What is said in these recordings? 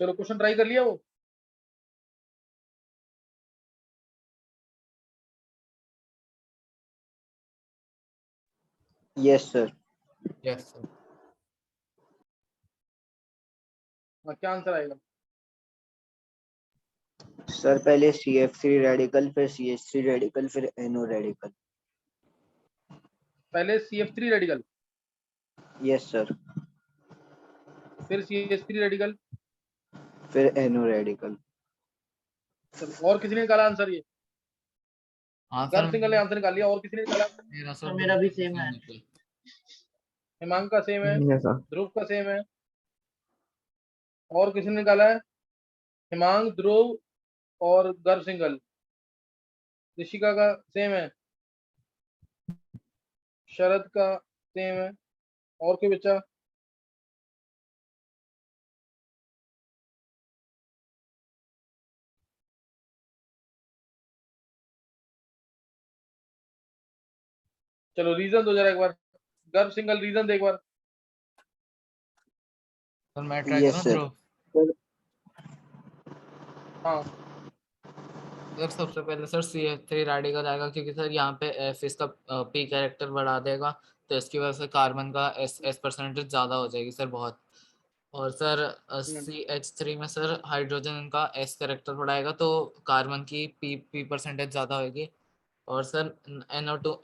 चलो question try कर लिया वो। Yes sir. Yes sir. हाँ, क्या आंसर आएगा? सर पहले CF3 रेडिकल, फिर CH3 रेडिकल, फिर NO रेडिकल। पहले CF3 रेडिकल, यस सर। फिर CH3 रेडिकल। फिर NO रेडिकल। चलो, और किसी ने निकाला आंसर? ये आंसर गर्भ सिंगल ने आंसर निकाल लिया, और किसी ने निकाला? मेरा सर मेरा भी सेम है। हिमांक का सेम है, यस सर। ध्रुव का सेम है, और किसी ने निकाला है? हिमांक, ध्रुव और गर्भ सिंगल। ऋषिका का सेम है, शरद का सेम है, और कोई बच्चा? चलो रीजन दो जरा एक बार, गर्भ सिंगल रीजन दे एक बार। सर मैं ट्राई यस करूं सर। ध्रुव? हाँ, सर सबसे पहले सर CH3 रेडिकल आएगा, क्योंकि सर यहाँ पे F इसका P कैरेक्टर बढ़ा देगा, तो इसकी वजह से कार्बन का S परसेंटेज ज़्यादा हो जाएगी सर बहुत। और सर CH3 में सर हाइड्रोजन का S कैरेक्टर बढ़ाएगा, तो कार्बन की P परसेंटेज ज़्यादा होगी। और sir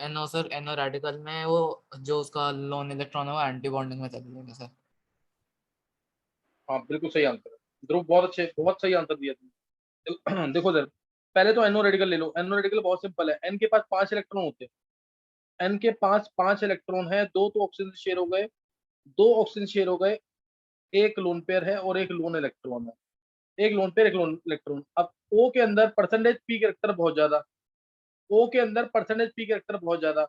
NO sir NO radical में वो जो उसका लोन इलेक्ट्रॉन है वो एंटी बॉन्डिंग में चले जाएगा सर। हाँ बिल्कुल सही आंसर है ध्रुव, बहुत सही आंसर दिया तुमने। देखो सर, पहले तो एनो रेडिकल ले लो। एनो रेडिकल बहुत सिंपल है, एन के पास 5 इलेक्ट्रॉन होते हैं। एन के पास 5 इलेक्ट्रॉन है, दो तो ऑक्सीजन शेयर हो गए, दो ऑक्सीजन शेयर हो गए, एक लोन पेयर है और एक लोन इलेक्ट्रॉन है। एक लोन पेयर, एक लोन इलेक्ट्रॉन। अब ओ के अंदर परसेंटेज पी कैरेक्टर बहुत ज्यादा, ओ के अंदर परसेंटेज पी कैरेक्टर बहुत ज्यादा,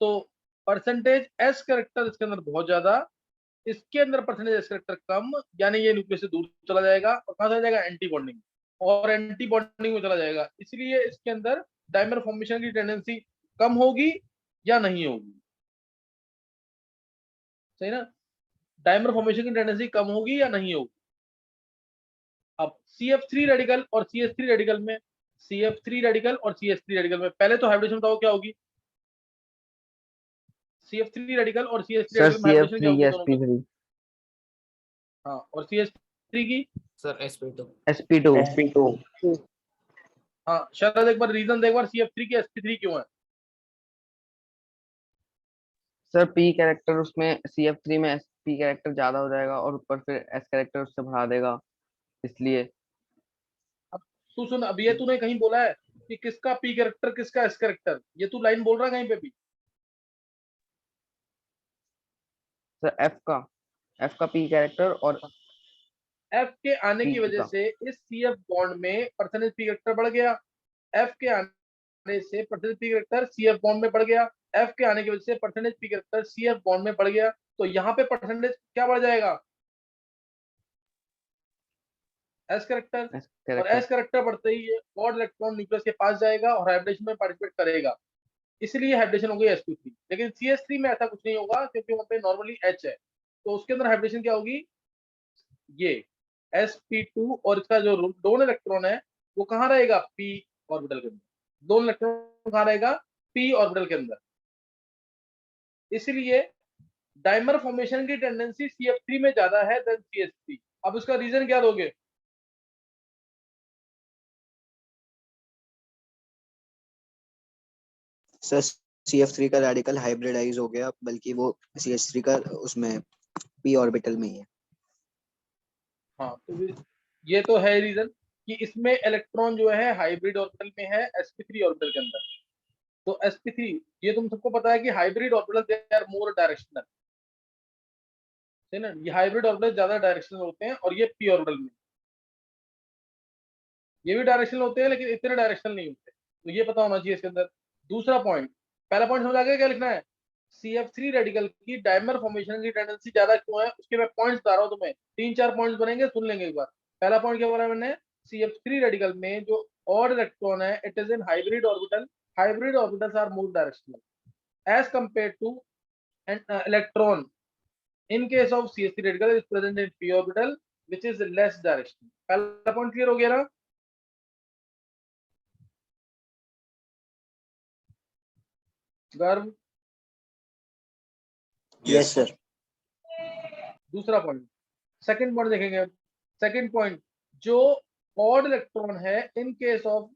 तो परसेंटेज एस कैरेक्टर इसके अंदर बहुत ज्यादा, इसके अंदर परसेंटेज एस कैरेक्टर कम, यानी ये न्यूक्लियस से दूर चला जाएगा और कहां चला जाएगा? एंटी बॉन्डिंग, और एंटी बॉन्डिंग में चला जाएगा। इसलिए इसके अंदर डायमर फॉर्मेशन की टेंडेंसी कम होगी या नहीं होगी? सही ना? डायमर फॉर्मेशन की टेंडेंसी कम होगी या नहीं होगी? अब CF3 रेडिकल और CH3 रेडिकल में, CF3 रेडिकल और CH3 रेडिकल में पहले तो हाइब्रिडेशन बताओ क्या होगी? CF3 रेडिकल और CH3 सर रेडिकल में हाइब्रिडेशन क्या CF3 होगी दोनों में? sp3। हाँ, और CH3 की? Sir sp2। sp2। हाँ शरद, एक बार रीजन दे, एक बार CF3 की sp3 क्यों है? सर P कैरेक्टर उसमें CF3 में P कैरेक्टर ज्यादा हो जाएगा, और ऊपर फिर S कैरेक्टर उससे बढ़ा देगा, इसलिए। अब तू सुन, अब ये तूने कहीं बोला है कि किसका पी कैरेक्टर किसका एस कैरेक्टर? ये तू लाइन बोल रहा है कहीं पे भी? सर F का P कैरेक्टर और एफ के आने P की वजह का। से इस CF बॉन्ड में परसेंटेज पी कैरेक्टर बढ़ गया, एफ के आने से percentage P character CF bond में बढ़ गया, एफ के आने की वजह से percentage P character CF bond में बढ़ गया, तो यहाँ पे परसेंटेज क्या बढ़ जाएगा? S character. S और कैरेक्टर। एस कैरेक्टर बढ़ते ही ये ऑड इलेक्ट्रॉन न्यूक्लियस के पास जाएगा और हाइब्रिडेशन में पार्टिसिपेट करेगा, इसलिए हाइब्रिडेशन हो गई sp3। लेकिन CH3 में ऐसा कुछ नहीं होगा, क्योंकि वहां पे नॉर्मली H है, तो उसके अंदर हाइब्रिडेशन क्या होगी? ये sp2, और इसका जो दोनों इलेक्ट्रॉन है वो कहाँ रहेगा? p ऑर्बिटल के अंदर। दोनों इलेक्ट्रॉन कहाँ रहेगा? p ऑर्बिटल के अंदर। इसलिए डायमर फॉर्मेशन की टेंडेंसी CF3 में ज्यादा है देन CH3। अब उसका रीजन क्या दोगे? सर CF3 का रेडिकल हाइब्रिडाइज हो गया, बल्कि वो CH3 का उसमें P ऑर्बिटल में ही है। हाँ, तो ये तो है रीजन कि इसमें इलेक्ट्रॉन जो है हाइब्रिड ऑर्बिटल में है sp3 ऑर्बिटल के अंदर। तो sp3, ये तुम सबको पता है कि hybrid orbital they are more directional, है ना? ये हाइब्रिड ऑर्बिटल ज्यादा डायरेक्शनल होते हैं, और ये p ऑर्बिटल में, ये भी डायरेक्शनल होते हैं लेकिन इतने डायरेक्शनल नहीं होते। तो ये पता होना चाहिए इसके अंदर। दूसरा पॉइंट, पहला पॉइंट समझ आ गया क्या लिखना है? CF3 रेडिकल की डायमर फॉर्मेशन की टेंडेंसी ज्यादा क्यों है, उसके मैं पॉइंट्स बता रहा हूँ तुम्हें, 3-4 पॉइंट्स बनेंगे, सुन लेंगे एक बार। पहला पॉइंट क्या बोला मैंने? CF3 रेडिकल में जो ऑड इलेक्ट्रॉन है, it is in hybrid orbital, hybrid orbitals are more directional as compare to an electron in case of CH3 radical is present in p orbital, which is less direction. पहला point clear हो गया ना? गर्व yes sir. दूसरा point, second point देखेंगे। Second point, जो odd electron है in case of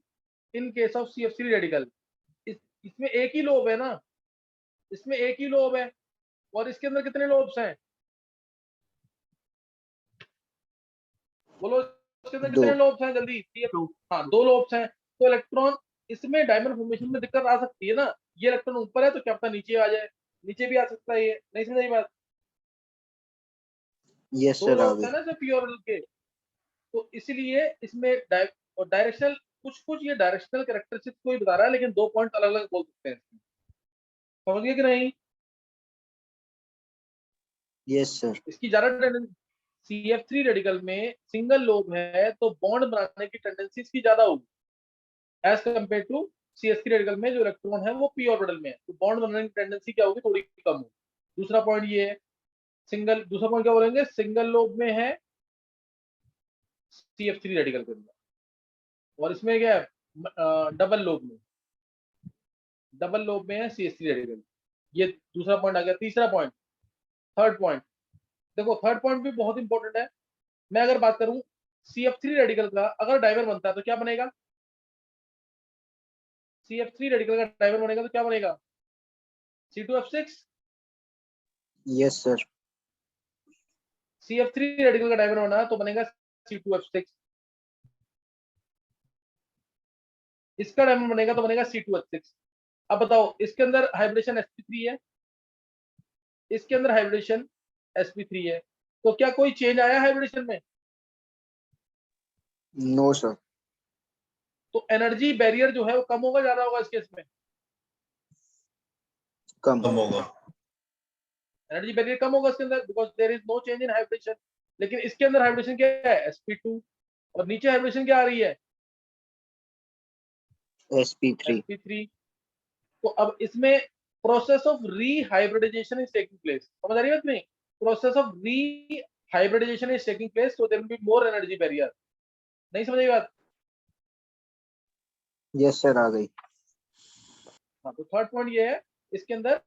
CF3 radical, इसमें एक ही लोब है ना, इसमें एक ही लोब है, और इसके अंदर कितने लोब्स हैं? बोलो, इसके अंदर कितने लोब्स हैं जल्दी? हाँ, 2 लोब्स हैं। तो इलेक्ट्रॉन इसमें डायमंड फॉर्मेशन में दिक्कत आ सकती है ना, ये इलेक्ट्रॉन ऊपर है तो क्या पता नीचे आ जाए, नीचे भी आ सकता है, ये नहीं समझ आई बात? यस 2 सर, आ लोब्स है गई। ना जो पी ऑर्बिटल के, तो इसलिए इसमें और डायरेक्शनल, कुछ ये डायरेक्शनल कैरेक्टरिस्टिक्स को ही बता रहा है, लेकिन 2 पॉइंट अलग अलग बोल सकते हैं इसमें। समझ गए कि नहीं? Yes sir. इसकी ज्यादा टेंडेंसी, CF3 रेडिकल में सिंगल लोब है तो बॉन्ड बनाने की टेंडेंसी इसकी ज्यादा होगी as compare to CH3 radical में जो इलेक्ट्रॉन है वो पी ऑर्बिटल में है, तो बॉन्ड बनाने की टेंडेंसी क्या होगी? थोड़ी कम होगी। दूसरा पॉइंट ये है, दूसरा पॉइंट क्या बोलेंगे? सिंगल लोब में है CF3 रेडिकल के अंदर, और इसमें क्या है? डबल लोब में है CH3 रेडिकल। ये दूसरा पॉइंट आ गया। तीसरा पॉइंट, थर्ड पॉइंट देखो, थर्ड पॉइंट भी बहुत इंपॉर्टेंट है। मैं अगर बात करूं CF3 रेडिकल का अगर डाइवर बनता है तो क्या बनेगा? CF3 रेडिकल का डाइवर बनेगा तो क्या बनेगा? C2F6। Yes sir. CF3 radical का डाइवर बना तो बनेगा C2F6। इसका डायमंड बनेगा तो बनेगा C2H6। अब बताओ, इसके अंदर हाइब्रिडेशन sp3 है, इसके अंदर हाइब्रिडेशन sp3 है, तो क्या कोई चेंज आया हाइब्रिडेशन में? No sir. तो एनर्जी बैरियर जो है वो कम होगा, ज्यादा होगा इस केस में? कम होगा। एनर्जी बैरियर कम होगा इसके अंदर, because there is no change in hybridisation. लेकिन इसके अंदर हाइब्रिडेशन क्या है? sp2, और नीचे हाइब्रिडेशन क्या आ रही है? sp3। sp3। तो अब इसमें process of rehybridization is taking place. समझ आ रही है नहीं? Process of rehybridization is taking place, so there will be more energy barrier. नहीं समझ आई बात? यस सर, आ गई। हाँ, तो थर्ड पॉइंट ये है, इसके अंदर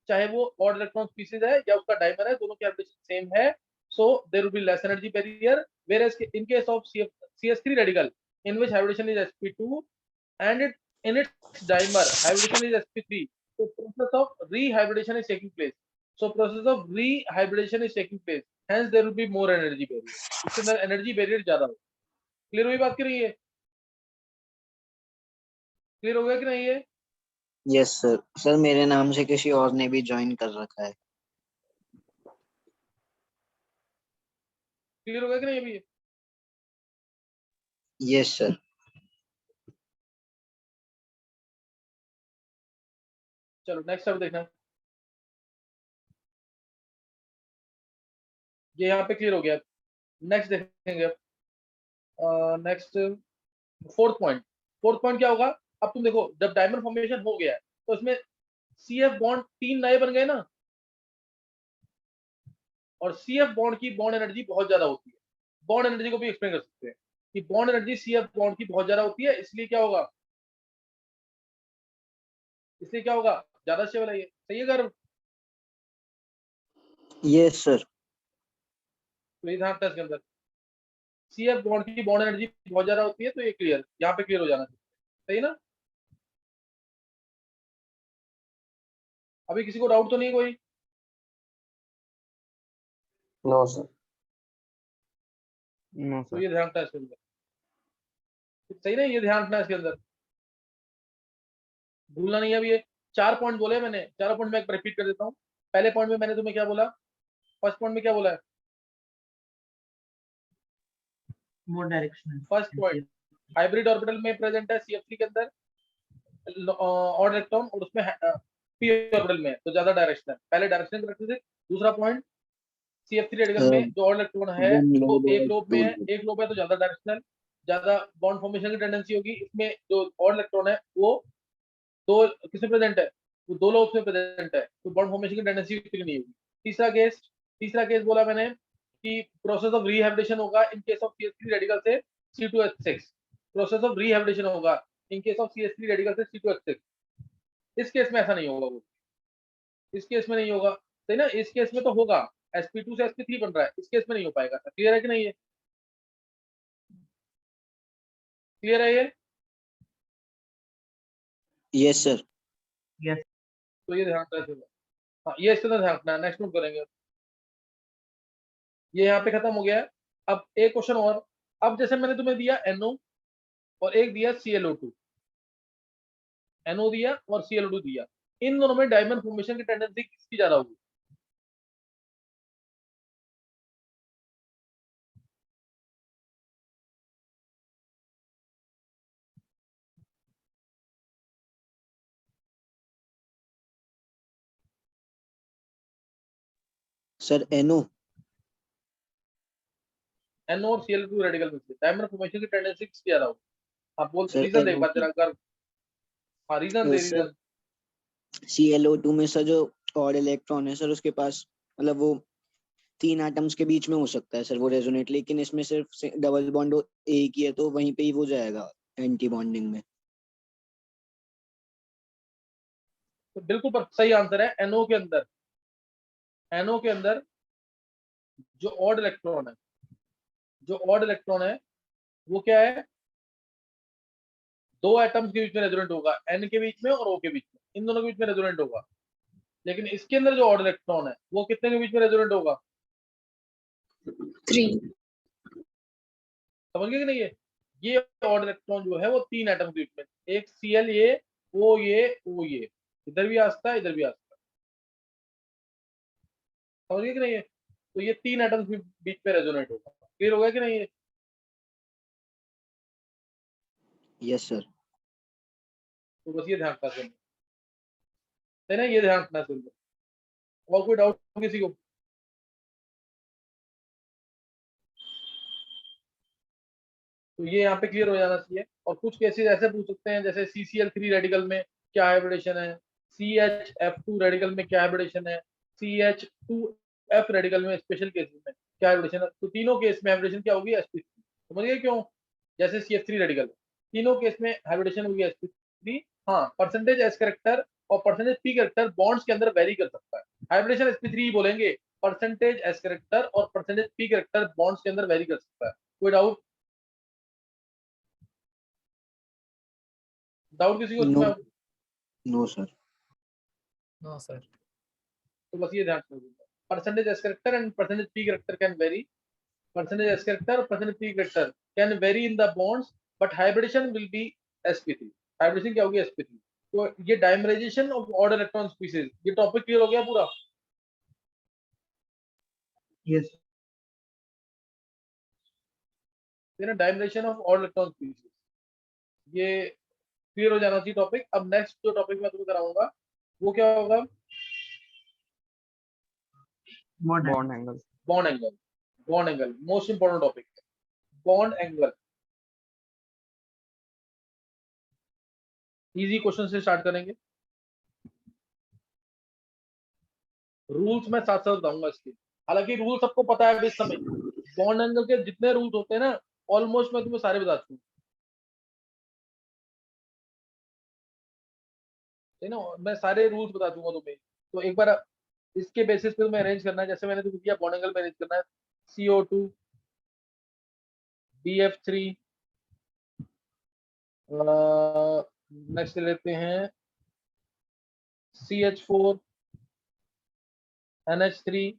चाहे वो ऑड इलेक्ट्रॉन स्पीसीज है या उसका डाइमर है, दोनों की हाइब्रिडेशन सेम है, so there will be less energy barrier, whereas in case of CH3 radical in which hybridization is sp2 and in its dimer hybridization is sp3, so process of rehybridization is taking place, hence there will be more energy barrier, इसके अंदर energy barrier ज्यादा हो। Clear हुई बात? की रही है? Clear हो गया कि नहीं? है यस सर। सर मेरे नाम से किसी और ने भी ज्वाइन कर रखा है। क्लियर हो गया कि नहीं अभी? Yes sir. चलो नेक्स्ट अब देखना, ये यहाँ पे क्लियर हो गया। नेक्स्ट देखेंगे अब, नेक्स्ट फोर्थ पॉइंट क्या होगा? अब तुम देखो, जब डायमंड फॉर्मेशन हो गया है तो इसमें CF बॉन्ड 3 नए बन गए ना, और CF बॉन्ड की बॉन्ड एनर्जी बहुत ज्यादा होती है। बॉन्ड एनर्जी को भी एक्सप्लेन कर सकते हैं कि बॉन्ड एनर्जी CF बॉन्ड की बहुत ज्यादा होती है, इसलिए क्या होगा? ज्यादा स्टेबल है ये। सही है गर्व? Yes sir. तो ये ध्यान रखना इसके अंदर, CF बॉन्ड की बॉन्ड एनर्जी बहुत ज्यादा होती है, तो ये क्लियर, यहाँ पे क्लियर हो जाना चाहिए। सही ना? अभी किसी को डाउट तो नहीं कोई? No sir. नो तो सर। ये ध्यान रखना इसके अंदर। सही ना? ये ध्यान रखना इसके अंदर, भूलना नहीं है। अभी ये 4 पॉइंट बोले मैंने, चारों पॉइंट मैं एक रिपीट कर देता हूँ। पहले पॉइंट में मैंने तुम्हें क्या बोला? फर्स्ट पॉइंट में क्या बोला है? More directional. First point, hybrid orbital में प्रेजेंट है CF3 के अंदर ऑड इलेक्ट्रॉन, और उसमें पी ऑर्बिटल में तो ज्यादा डायरेक्शनल, पहले डायरेक्शनल कैरेक्टरिस्टिक। दूसरा पॉइंट, CF3 रेडिकल में जो ऑड इलेक्ट्रॉन है वो एक लोब में है, एक लोब है तो ज्यादा डायरेक्शनल, ज्यादा बॉन्ड फॉर्मेशन की टेंडेंसी होगी। इसमें जो ऑड इलेक्ट्रॉन है वो दो किसमें प्रेजेंट है? वो 2 लोब्स में प्रेजेंट है, तो बॉन्ड फॉर्मेशन की टेंडेंसी उसके लिए नहीं होगी। तीसरा केस बोला मैंने कि प्रोसेस ऑफ रिहैबिलिटेशन होगा in case of CH3 radical से C2H6, प्रोसेस ऑफ रिहैबिलिटेशन होगा in case of CH3 radical से C2H6। इस केस में ऐसा नहीं होगा, वो इस केस में नहीं होगा, सही ना। इस केस में तो होगा, sp2 से sp3 बन रहा है, इस केस में नहीं हो पाएगा। क्लियर है कि नहीं? ये क्लियर है ये? Yes sir. तो ये ध्यान रखिएगा। हाँ, ये इसके अंदर ध्यान रखना है, नेक्स्ट नोट करेंगे। ये यहाँ पे खत्म हो गया है। अब एक क्वेश्चन और, अब जैसे मैंने तुम्हें दिया NO और एक दिया ClO2, NO दिया और ClO2 दिया, इन दोनों में डायमंड फॉर्मेशन की टेंडेंसी किसकी ज्यादा होगी? Sir NO। NO और ClO2 रेडिकल में से डायमंड फॉर्मेशन की टेंडेंसी किसकी ज्यादा होगी? आप बोल, सर रीजन दे NO बात की। कर। हाँ, रीजन दे, सर रीजन। ClO2 में सर जो ऑड इलेक्ट्रॉन है सर, उसके पास मतलब वो 3 एटम्स के बीच में हो सकता है सर वो रेजोनेट, लेकिन इसमें सिर्फ डबल बॉन्ड एक ही है, तो वहीं पे ही वो जाएगा एंटी बॉन्डिंग में। तो बिल्कुल सही आंसर है। NO के अंदर, NO के अंदर जो ऑड इलेक्ट्रॉन है, जो ऑड इलेक्ट्रॉन है वो क्या है? 2 एटम्स के बीच में रेजोनेट होगा, N के बीच में और O के बीच में, इन दोनों के बीच में रेजोनेट होगा। लेकिन इसके अंदर जो ऑड इलेक्ट्रॉन है वो कितने के बीच में रेजोनेट होगा? 3। समझ गए कि नहीं? ये ऑड इलेक्ट्रॉन जो है वो 3 एटम के बीच में, एक Cl ये, O ये, O ये, इधर भी आ सकता है, इधर भी आ सकता है। समझ गए कि नहीं? तो ये 3 एटम के बीच में रेजोनेट होगा। क्लियर हो गया कि नहीं? Yes sir. तो बस ये ध्यान रखना है ना, ये ध्यान रखना है। और कोई डाउट किसी को? तो ये यहाँ पे क्लियर हो जाना चाहिए। और कुछ केसेस ऐसे पूछ सकते हैं, जैसे CCl3 रेडिकल में क्या हाइब्रिडेशन है, CHF2 रेडिकल में क्या हाइब्रिडेशन है, CH2F रेडिकल में स्पेशल केसेस में क्या हाइब्रिडेशन है। तो तीनों केस में हाइब्रिडेशन क्या होगी? sp3। समझ गए क्यों? जैसे CH3 रेडिकल, तीनों केस में हाइब्रिडेशन होगी sp3। हाँ, परसेंटेज s कैरेक्टर और परसेंटेज p कैरेक्टर बॉन्ड्स के अंदर वेरी कर सकता है। हाइब्रिडेशन sp3 ही बोलेंगे, परसेंटेज s कैरेक्टर और परसेंटेज p कैरेक्टर बॉन्ड्स के अंदर वेरी कर सकता है। कोई डाउट? डाउट किसी को नो। इसमें? No sir. No sir. तो बस ये ध्यान रखिए, percentage S character and percentage P character can vary, percentage S character और percentage P character can vary in the bonds, but hybridization will be sp3। Hybridization क्या होगी? sp3। तो ये dimerization of odd electron species, ये topic clear हो गया पूरा? Yes. ना, dimerization of odd electron species, ये क्लियर हो जाना चाहिए टॉपिक। अब नेक्स्ट जो टॉपिक मैं तुम्हें कराऊंगा वो क्या होगा? Bond bond angle. Bond angle. Bond angle most important topic है, बॉन्ड एंगल। इजी क्वेश्चन से स्टार्ट करेंगे। रूल्स मैं साथ साथ बताऊंगा इसके, हालांकि रूल सबको पता है इस समय। बॉन्ड एंगल के जितने रूल्स होते हैं ना, ऑलमोस्ट मैं तुम्हें सारे बता चुका हूँ, है ना। मैं सारे रूल्स बता दूंगा तुम्हें। तो एक बार इसके बेसिस पे तुम्हें अरेंज करना है, जैसे मैंने तुम्हें दिया बॉन्ड एंगल में अरेंज करना है। CO2, BF3, नेक्स्ट लेते हैं CH4, NH3,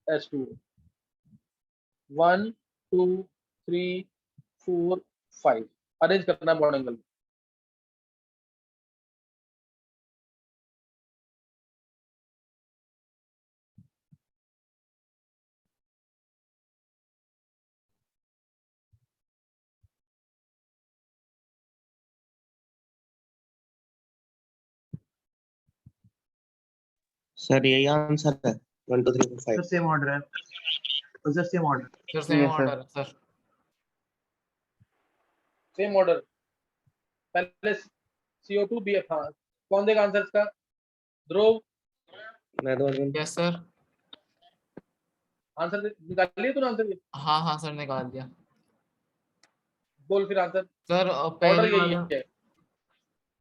H2, 1 2 3 4 5 अरेंज करना है बॉन्ड एंगल। सर यही आंसर है 1 2 3 4 Sir, 5। same order है. Sir, same order. Sir same Yes, sir. Order sir. Same order, पहले CO2 BF। हाँ, कौन देगा आंसर इसका? ध्रुव। मैं दो अर्जुन। Yes sir. आंसर निकाल लिया तूने आंसर? हाँ हाँ सर निकाल दिया बोल फिर आंसर। सर। ऑर्डर पहले यही वाला, है।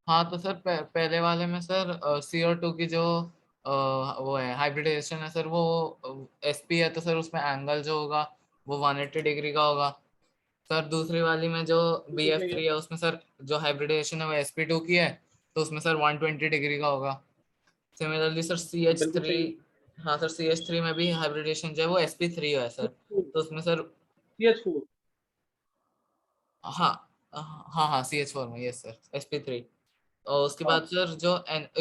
हाँ तो सर पहले वाले में सर CO2 की जो वो है हाइब्रिडाइजेशन है सर, वो SP है, तो सर उसमें एंगल जो होगा वो 180 डिग्री का होगा। सर दूसरी वाली में जो बिल्कुल सही है। BF3 है उसमें सर जो हाइब्रिडाइजेशन है वो SP2 की है, तो उसमें सर 120 डिग्री का होगा। सिमिलरली सर बिल्कुल CH3, सही है। हाँ सर CH3 में भी हाइब्रिडेशन जो है वो SP3 है सर, तो उसमें सर CH4। हाँ हाँ हाँ CH4 में, यस सर SP3। और उसके हाँ बाद सर जो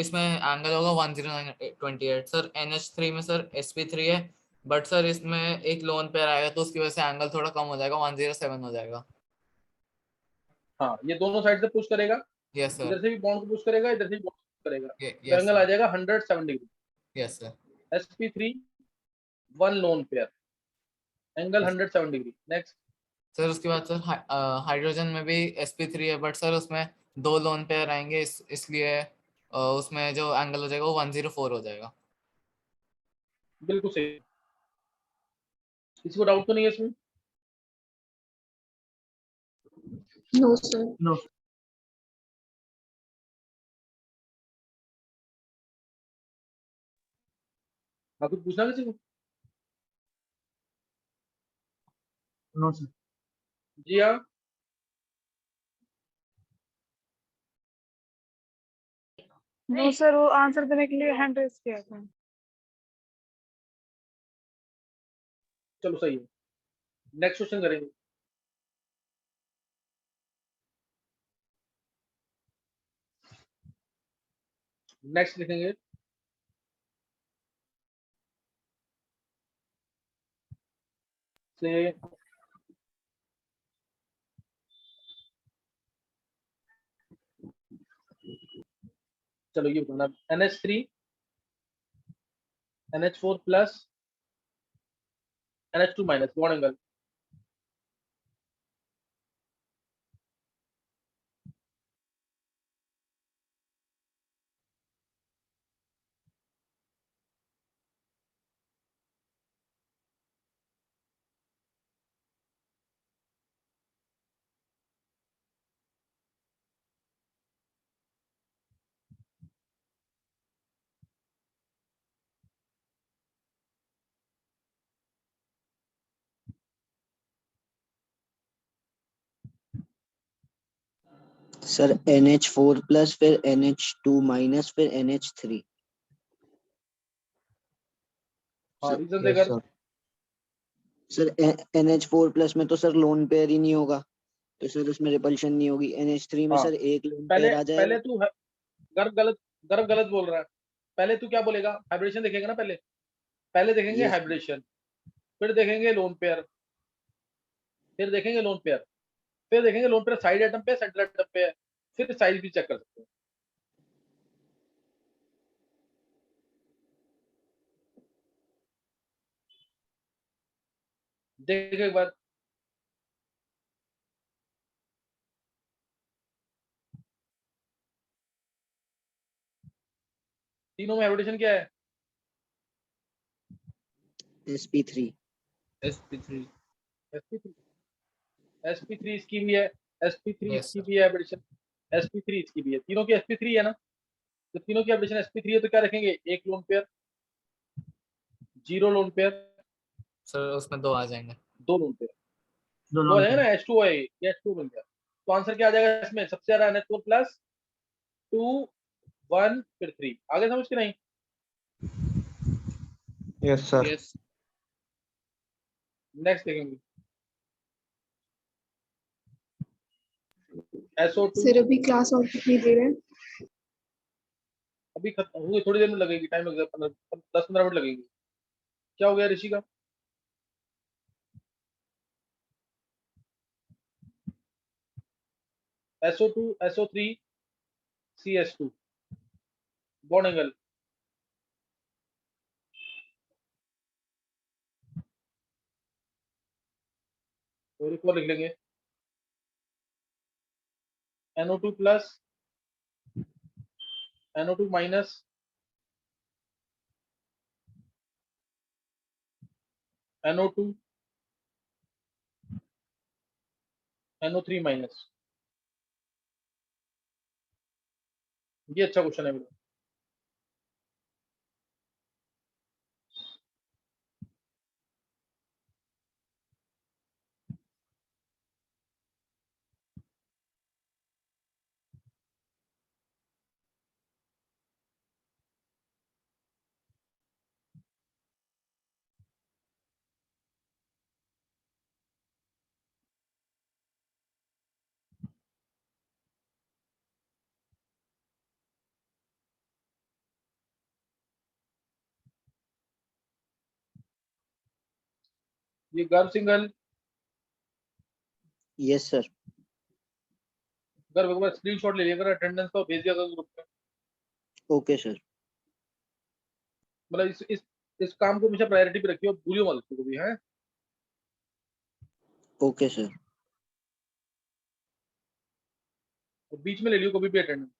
इसमें एंगल होगा 10928 सर। NH3 में सर SP3 है, बट सर इसमें एक लोन पेयर आएगा तो उसकी वजह से एंगल थोड़ा कम हो जाएगा, 107 हो जाएगा। हाँ, ये दोनों साइड से पुश करेगा, यस सर। इधर से भी बॉन्ड को पुश करेगा, इधर से भी बॉन्ड पुश करेगा, तो यस एंगल आ सर। जाएगा 107 degree. Yes sir. sp3 one lone pair, angle Yes. 107 degree. Next. Sir उसके बाद सर हाइड्रोजन में भी SP3 है, बट सर उसमें दो लोन पेयर आएंगे, इसलिए उसमें जो एंगल हो जाएगा वो 104 हो जाएगा। बिल्कुल सही। किसी को डाउट तो नहीं है इसमें? No, sir. No. हाँ, कुछ पूछना किसी को? No, sir. जी हाँ। No, sir. वो आंसर देने के लिए हैंड रेज किया था। चलो सही है। नेक्स्ट क्वेश्चन करेंगे। नेक्स्ट लिखेंगे। से चलो ये बताना, NH3 NH4 plus NH2 minus bond angle. Sir NH4 plus फिर NH2 माइनस फिर NH3। हाँ, सर रीजन Yes, देकर। sir. सर NH4 प्लस में तो सर लोन पेयर ही नहीं होगा, तो सर उसमें रिपल्शन नहीं होगी। NH3 में हाँ, सर एक लोन पहले पेयर आ पहले जाएगा। तू गर्भ गलत गर्भ गलत बोल रहा है। पहले तू क्या बोलेगा? हाइब्रिडेशन देखेगा ना पहले। पहले देखेंगे ये हाइब्रिडेशन, फिर देखेंगे लोन पेयर, फिर देखेंगे लोन पेयर, फिर देखेंगे लोन पेयर साइड एटम पे, सेंटर एटम पे है, फिर साइज भी चेक कर सकते हैं। देखो एक बार। तीनों में हाइब्रिडेशन क्या है? sp3। SP3। sp3 sp3 इसकी भी है, sp3 यस इसकी सर। भी है हाइब्रिडेशन, sp3 इसकी भी है। तीनों की sp3 है ना, तो तीनों की हाइब्रिडेशन sp3 है, तो क्या रखेंगे? एक lone pair, zero lone pair, sir उसमें दो आ जाएंगे। दो लोन पेयर। दो दो आ लोन जाएगा पे। ना, H2 है, ये H2 बन गया। तो आंसर क्या आ जाएगा इसमें? सबसे ज्यादा NH4 प्लस 2 1 फिर 3। आगे समझ के नहीं? Yes, sir. यस। नेक्स्ट देखेंगे। SO2 सर अभी क्लास और कितनी देर है? अभी खत्म होगी, थोड़ी देर में लगेगी, टाइम लगेगा 10-15 मिनट लगेगी। क्या हो गया ऋषि का? SO2 SO3 CH2 bond angle. और एक और लिख लेंगे, NO2 plus NO2 minus NO2 NO3 minus. ये अच्छा क्वेश्चन है बेटा। ये गर्भ सिंगल, यस सर। गर्भ एक बार स्क्रीनशॉट ले लिया कर, अटेंडेंस का भेज दिया कर ग्रुप में। Okay sir. मतलब इस काम को हमेशा प्रायोरिटी पे रखियो, भूलियो मत इसको भी है। Okay sir. तो बीच में ले लियो कभी भी अटेंडेंस।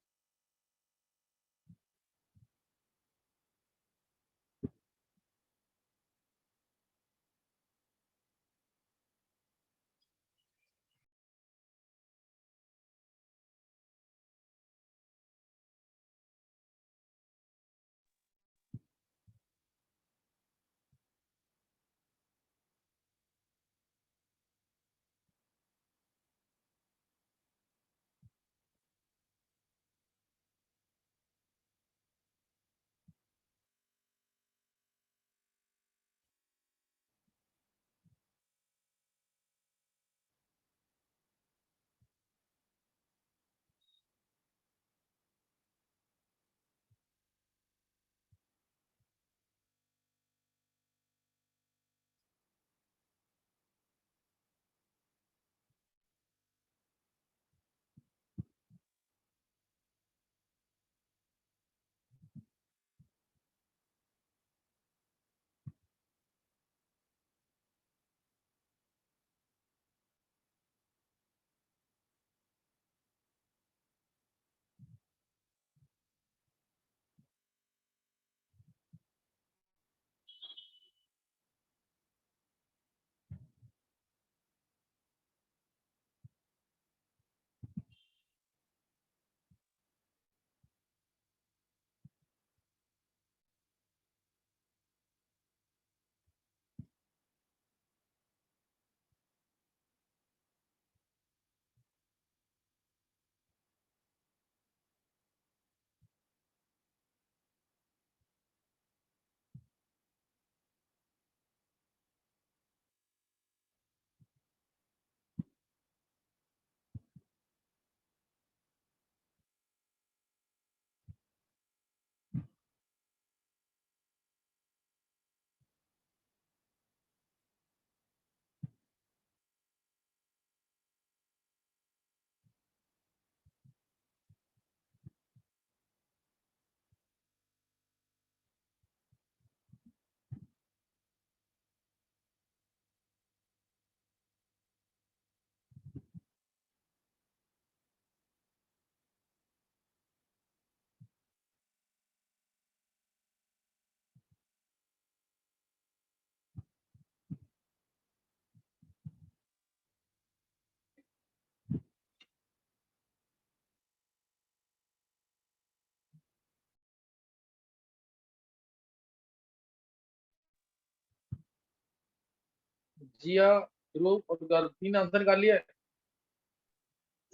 जिया, ध्रुव और गर्भ, तीन आंसर निकाल लिया है।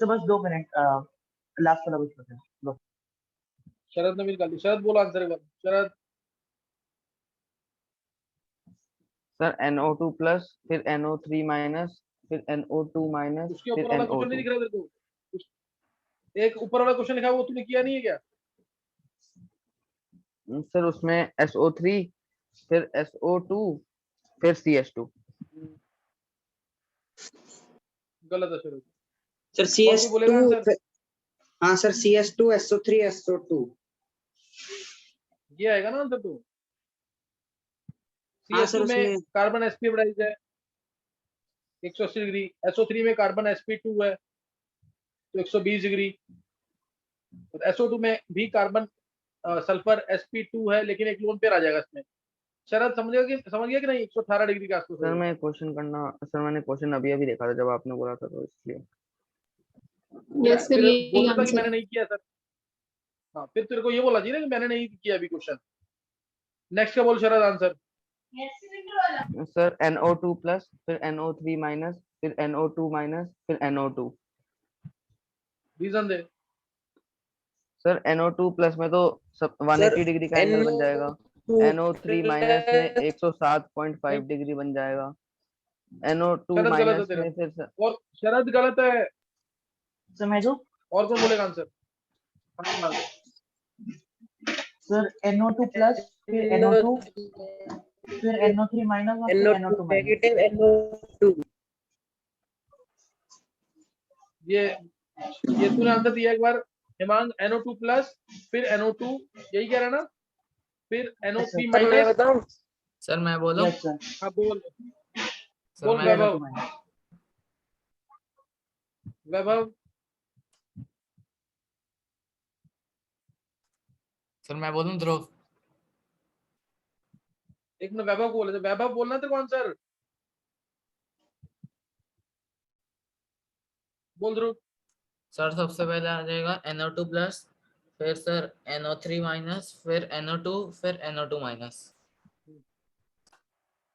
सर बस 2 मिनट, लास्ट वाला कुछ बचा है। लो। शरद ने भी निकाल लिया। शरद बोलो आंसर एक बार। शरद, सर NO2 प्लस, फिर NO3 माइनस, फिर NO2 माइनस, उसके फिर ऊपर वाला क्वेश्चन नहीं NO2। दिख रहा तेरे को? एक ऊपर वाला क्वेश्चन लिखा है, वो तूने किया नहीं है क्या? सर उसमें SO3, फिर SO2, फिर CH2। गलत है शरद। सर और कोई बोलेगा आंसर? हाँ सर CS2 SO3 SO2। ये आएगा ना आंसर तो। हाँ सर CS2 में उसमें कार्बन sp ब्राइज है 180 डिग्री, SO3 में कार्बन sp2 है तो 120 डिग्री, और SO2 में भी कार्बन सल्फर sp2 है लेकिन एक लोन पेयर आ जाएगा इसमें शरद समझ गया कि नहीं 118 डिग्री के आसपास सर होगा। मैं क्वेश्चन करना, सर मैंने क्वेश्चन अभी अभी देखा था जब आपने बोला था, तो इसलिए। यस सर, फिर यही बोल देता कि आंसर मैंने है। नहीं किया सर। हाँ, फिर तेरे को ये बोला चाहिए ना कि मैंने नहीं किया अभी क्वेश्चन। नेक्स्ट का बोल शरद आंसर। सर NO2 प्लस, फिर NO3 माइनस, फिर NO2 माइनस, फिर NO2। रीजन दे। सर NO2 प्लस में तो सब 180 डिग्री का एंगल बन जाएगा। NO3 माइनस में 107.5 डिग्री बन जाएगा। NO2 शरद गलत है माइनस तेरा, में फिर और शरद गलत है। समझो और कौन बोलेगा आंसर? सर NO2 प्लस फिर NO2 फिर NO3 माइनस और फिर NO2 माइनस। ये तूने आंसर दिया एक बार हिमांग। NO2 प्लस फिर NO2, यही कह रहा है ना? फिर NO3 माइनस। सर मैं बोलूं? Yes sir. हाँ बोल सर बोल मैं वैभव। NO2 minus. वैभव सर मैं बोलूं ध्रुव? एक मिनट, वैभव को बोले थे। वैभव बोलना तेरे को आंसर। बोल ध्रुव। सर सबसे पहले आ जाएगा NO2 प्लस, फिर सर NO3 माइनस, फिर NO2, फिर NO2 माइनस।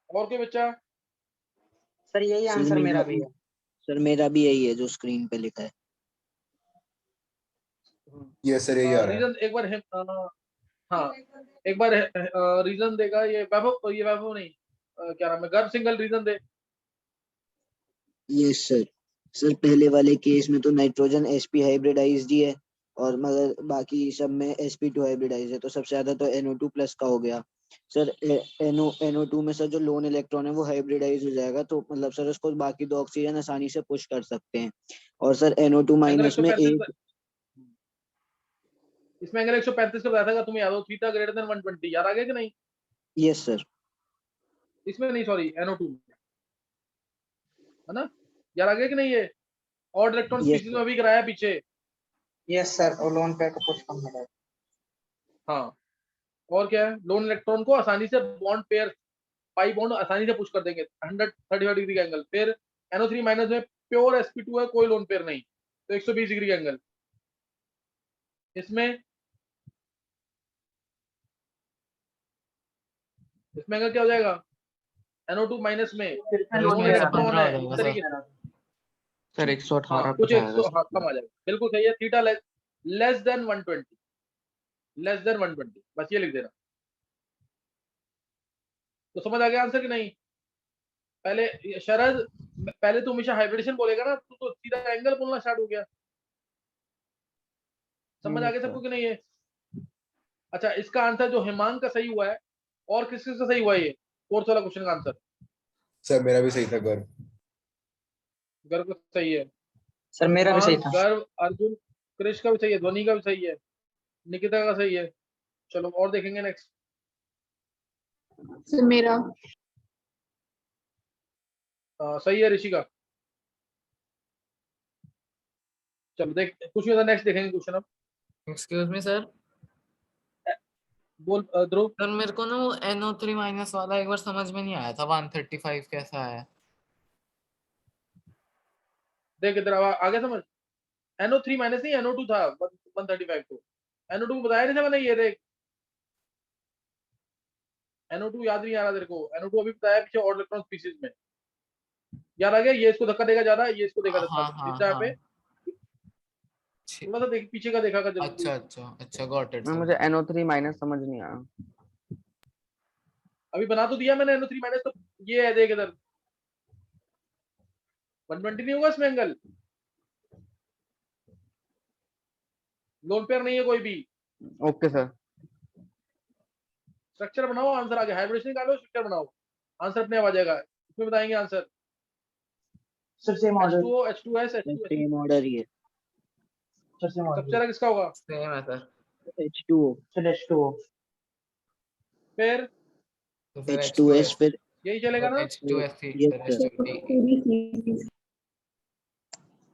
और कोई बच्चा? सर यही सर आंसर मेरा मेरा भी है। सर मेरा भी यही है जो स्क्रीन पे लिखा है। ये सर यही आ रहा है। रीजन एक बार हाँ एक बार रीजन देगा ये वैभव। ये वैभव नहीं, क्या नाम है, गर्भ सिंगल रीजन दे। Yes sir. सर पहले वाले केस में तो नाइट्रोजन sp हाइब्रिडाइज्ड ही है, और मगर बाकी सब में sp2 हाइब्रिडाइज है, तो सबसे ज्यादा तो NO2 प्लस का हो गया। सर NO2 में सर जो लोन इलेक्ट्रॉन है वो हाइब्रिडाइज हो जाएगा, तो मतलब सर उसको बाकी दो ऑक्सीजन आसानी से पुश कर सकते हैं। और सर NO2 एंगल माइनस में 135 एक, इसमें एंगल 135 का बताया था तुम्हें याद हो, थीटा ग्रेटर देन 120, याद आ गया कि नहीं? Yes sir. इसमें नहीं, सॉरी NO2 में, है ना? याद आ गया कि नहीं? ये और इलेक्ट्रॉन यस स्पीशीज सर। में भी कराया पीछे। यस सर, और लोन पे कुछ कम मिला। हाँ, और क्या है, लोन इलेक्ट्रॉन को आसानी से बॉन्ड पेयर, पाई बॉन्ड आसानी से पुश कर देंगे 135 डिग्री का एंगल। फिर NO3 माइनस में प्योर sp2 है, कोई लोन पेयर नहीं, तो 120 डिग्री का एंगल। इसमें एंगल क्या हो जाएगा? NO2 माइनस में सर लोन इसमें इलेक्ट्रॉन 115 है हो इस जाएगा तरीके सर। से। सर हाँ 118 कुछ बताया 100 था हाँ सर। कम आ जाएगा, बिल्कुल सही है। Theta less than 120, less than 120, बस ये लिख देना। तो समझ आ गया आंसर कि नहीं? पहले शरद, पहले तू हमेशा हाइब्रिडेशन बोलेगा ना, तो सीधा एंगल बोलना स्टार्ट हो गया। समझ आ गया सबको कि नहीं है? अच्छा, इसका आंसर जो हिमांग का सही हुआ है, और किस किस का सही हुआ है? ये फोर्थ वाला क्वेश्चन का आंसर सर मेरा भी सही था गर्व। गर्व का सही है, सर मेरा भी सही हिमांग, था। गर्व, अर्जुन, कृष का भी सही है, ध्वनि का भी सही है, निकिता का सही है। चलो और देखेंगे नेक्स्ट। सर मेरा। सही है ऋषि का। चलो देख कुछ नहीं होता, नेक्स्ट देखेंगे क्वेश्चन अब। Excuse me sir. बोल ध्रुव। सर मेरे को ना वो NO3 माइनस वाला एक बार समझ में नहीं आया था, 135 कैसा है? देख इधर आगे समझ। NO3 माइनस नहीं, NO2 था 135 को। NO2 को बताया नहीं था मैंने, ये देख NO2 याद नहीं आ रहा तेरे को? NO2 अभी बताया पीछे और इलेक्ट्रॉन स्पीशीज में। याद आ गया? ये इसको धक्का देगा ज्यादा, ये इसको देगा धक्का, हाँ हाँ दिखता है हाँ। पे। थोड़ा सा देख पीछे का देखा कर जल्दी। अच्छा अच्छा अच्छा, गॉट इट मैं सर। मुझे NO3 माइनस समझ नहीं आया। अभी बना तो दिया मैंने NO3 माइनस, तो ये है देख इधर 120 नहीं होगा इसमें एंगल, लोन पेयर नहीं है कोई भी। Okay sir. स्ट्रक्चर बनाओ, आंसर आ गया। हाइब्रिडेशन निकालो, स्ट्रक्चर बनाओ, आंसर अपने आप आ जाएगा। इसमें बताएंगे answer. Sir same order. H2O, H2S, H2S, same order ही है। सर सेम सबसे ऑर्डर। ज्यादा किसका होगा? सेम है सर। H2O, sir H2O। फिर तो फिर H2S, H2S, फिर यही चलेगा ना? H2S3, यस फिर sir. H2P।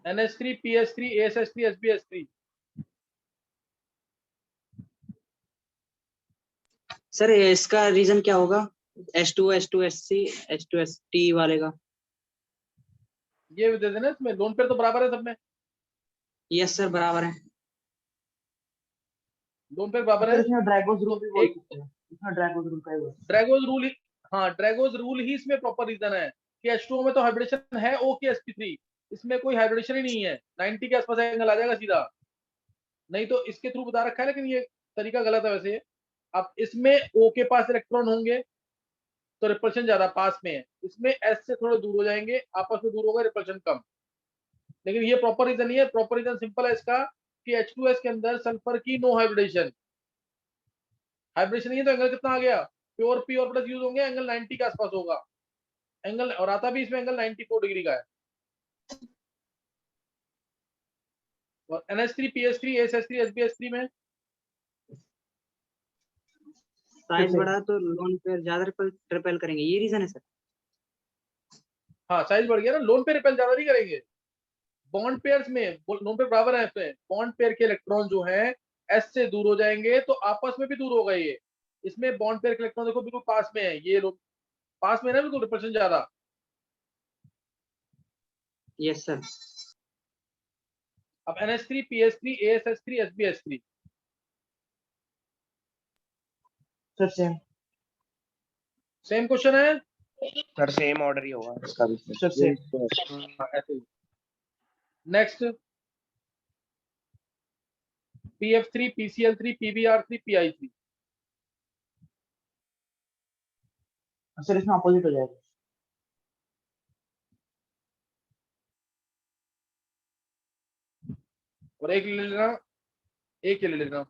NH3, PS3, ASH3, SbH3। Sir इसका रीजन क्या होगा? H2 H2 SC H2 ST वाले का। ये दे देना इसमें, लोन पेयर तो बराबर है सब में, यस सर बराबर है। लोन पेयर बराबर सर है। इसमें ड्रैगोस रूल भी बोल एक सकते हैं, इसमें ड्रैगोस रूल का ही बोल सकते ड्रैगोज रूल ही, हाँ ड्रैगोज रूल ही इसमें प्रॉपर रीजन है कि H2O में तो हाइब्रिडेशन है O की sp3, इसमें कोई हाइब्रिडेशन ही नहीं है, 90 के आसपास एंगल आ जाएगा सीधा, नहीं तो इसके थ्रू बता रखा है, लेकिन ये तरीका गलत है वैसे। अब इसमें O के पास इलेक्ट्रॉन होंगे तो रिपल्शन ज्यादा पास में है, इसमें S से थोड़े दूर हो जाएंगे, आपस में दूर होगा, रिपल्शन कम। लेकिन ये प्रॉपर रीजन नहीं है, प्रॉपर रीजन सिंपल है इसका कि H2S के अंदर सल्फर की नो हाइब्रिडेशन, हाइब्रिडेशन नहीं है तो एंगल कितना आ गया, प्योर पी और प्लस यूज होंगे, एंगल 90 के आसपास होगा एंगल, और आता भी इसमें एंगल 94 डिग्री का है। और NH3 PS3 ASH3 SbH3 में साइज बढ़ा तो लोन पेयर ज्यादा रिपेल करेंगे, ये रीजन है सर। हाँ साइज बढ़ गया ना, लोन पे रिपेल ज्यादा नहीं करेंगे। बॉन्ड पेयर्स में लोन पे बराबर है, इसमें बॉन्ड पेयर के इलेक्ट्रॉन जो है S से दूर हो जाएंगे तो आपस में भी दूर होगा ये, इसमें बॉन्ड पेयर के इलेक्ट्रॉन देखो बिल्कुल पास में है, ये लोग पास में है ना बिल्कुल, रिपल्शन ज्यादा। Yes sir. अब NH3 PS3 ASH3 SbH3 हैं। सर सेम क्वेश्चन है। सर सेम ऑर्डर ही होगा इसका भी। Sir same. हाँ ऐसे ही। Next PF3 PCl3 PBr3 PI3, sir इसमें अपोजिट हो जाएगा। और एक ले लेना, एक ले लेना।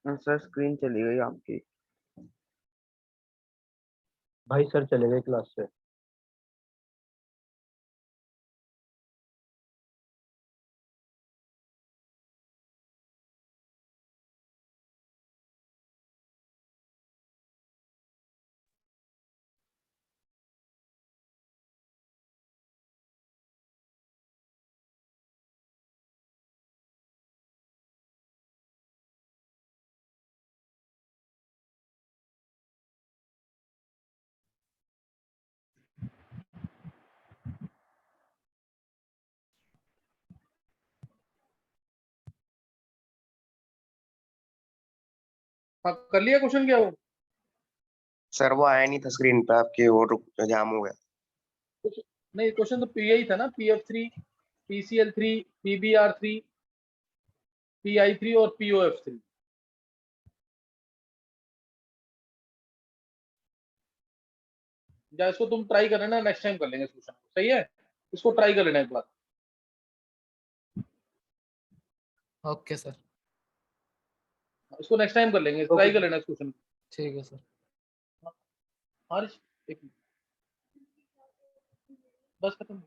सर स्क्रीन चली गई आपकी। भाई सर चले गए क्लास से। हाँ कर लिया क्वेश्चन क्या वो? सर वो आया नहीं था स्क्रीन पे आपके, वो रुक जाम हो गया। नहीं क्वेश्चन तो यही था ना, PF3 PCl3 PBr3 PI3 और POF3। या इसको तुम ट्राई कर लेना, नेक्स्ट टाइम कर लेंगे क्वेश्चन, सही है, इसको ट्राई कर लेना एक बार। Okay sir. इसको नेक्स्ट टाइम कर लेंगे, ट्राई कर लेना इस क्वेश्चन। ठीक है सर। हर्ष एक मिनट, बस खत्म।